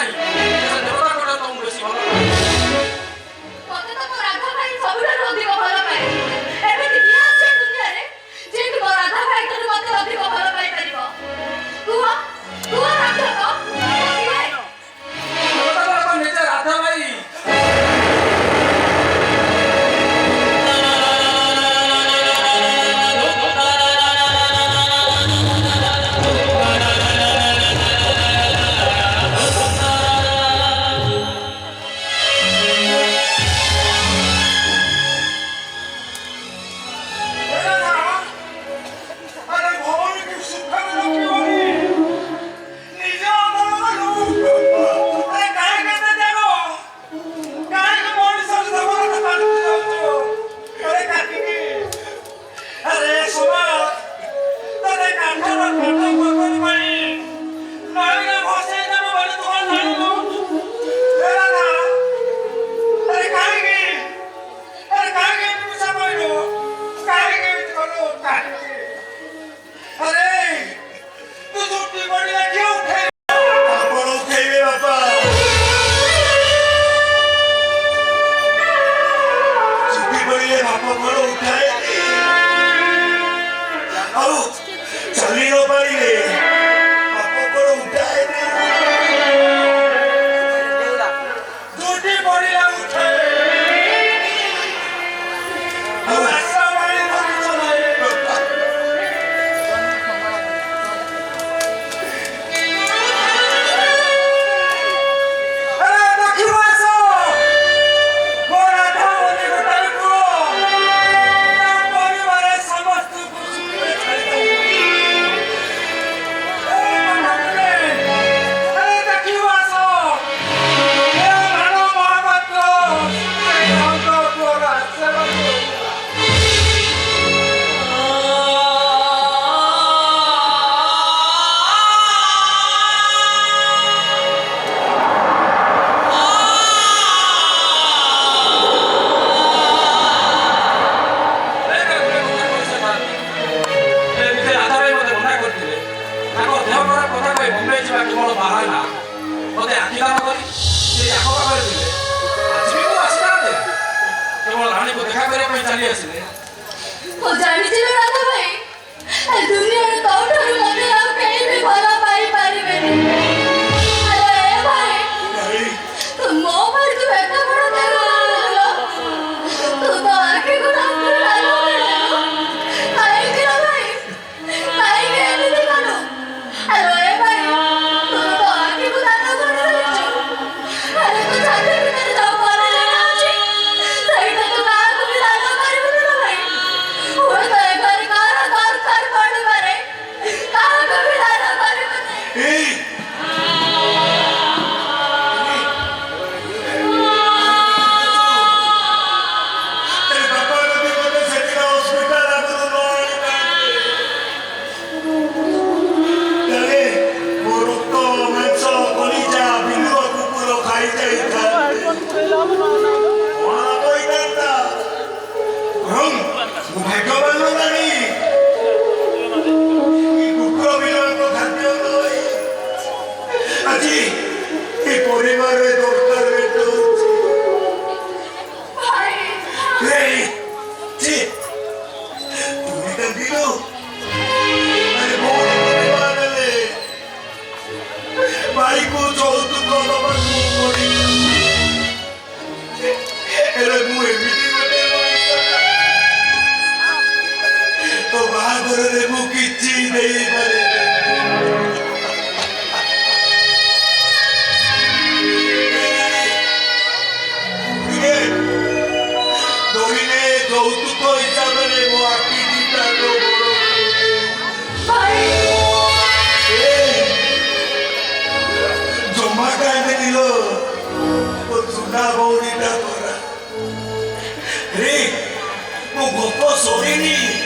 ନାହିଁ ସେ ଦେବତା କୋଟା ତମକୁ ବେଶୀ ଭଲ ପାଏ। ମତେ ତ ମୋ ରାଧା ଭାଇ ସବୁଠାରୁ ଅଧିକ ଭଲ ପାଏ। ଏମିତି କିଏ ଅଛି ଏ ଦୁନିଆରେ ଯିଏକି ମୋ ରାଧା ଭାଇଠାରୁ ମତେ ଅଧିକ ଭଲ ପାଇପାରିବ? କୁହ କୁହ ରାଧକ, କିଏ? ଦେବତା ତ ନିଜେ ରାଧା ଭାଇ। ମୁଁ ଜାଣିଛି ନା ରାଧା ଭାଇ, ଏ ଦୁନିଆରେ ତୋଠାରୁ ମତେ ଆଉ କେହି ବି ଭଲ ପାଇପାରିବେନି। ଆରେ ଏ ଭାଇ, ତୁ ମୋ ପାଇଁ ତୁ ଏତେ ବଡ଼ ତ୍ୟାଗ କଲ, ତୁ ତ ଆଖିକୁ ଠାକୁର ଲାଲ କରିଦେଲୁ। କାହିଁକି ରେ ଭାଇ, କାହିଁକି ଏମିତି କଲୁ? ଆରେ ଏ ଭାଇ, ତୁ ତ ଆଖିକୁ ଦାନ କରିଦେଇଛୁ। ଆରେ ତୋ ଛାତି ଭିତରେ ଯୋଉ କଲେଜଟା ଅଛି, ସେଇଟା ତୁ କାହାକୁ ବି ଦାନ କରିବୁନି ନା ଭାଇ। ହୁଏତ ଏ ଘରେ କାହାର ଦରକାର ପଡ଼ିପାରେ, କାହାକୁ ବି ଦାନ କରିବୁନି। Ri, mau gopo sore nih.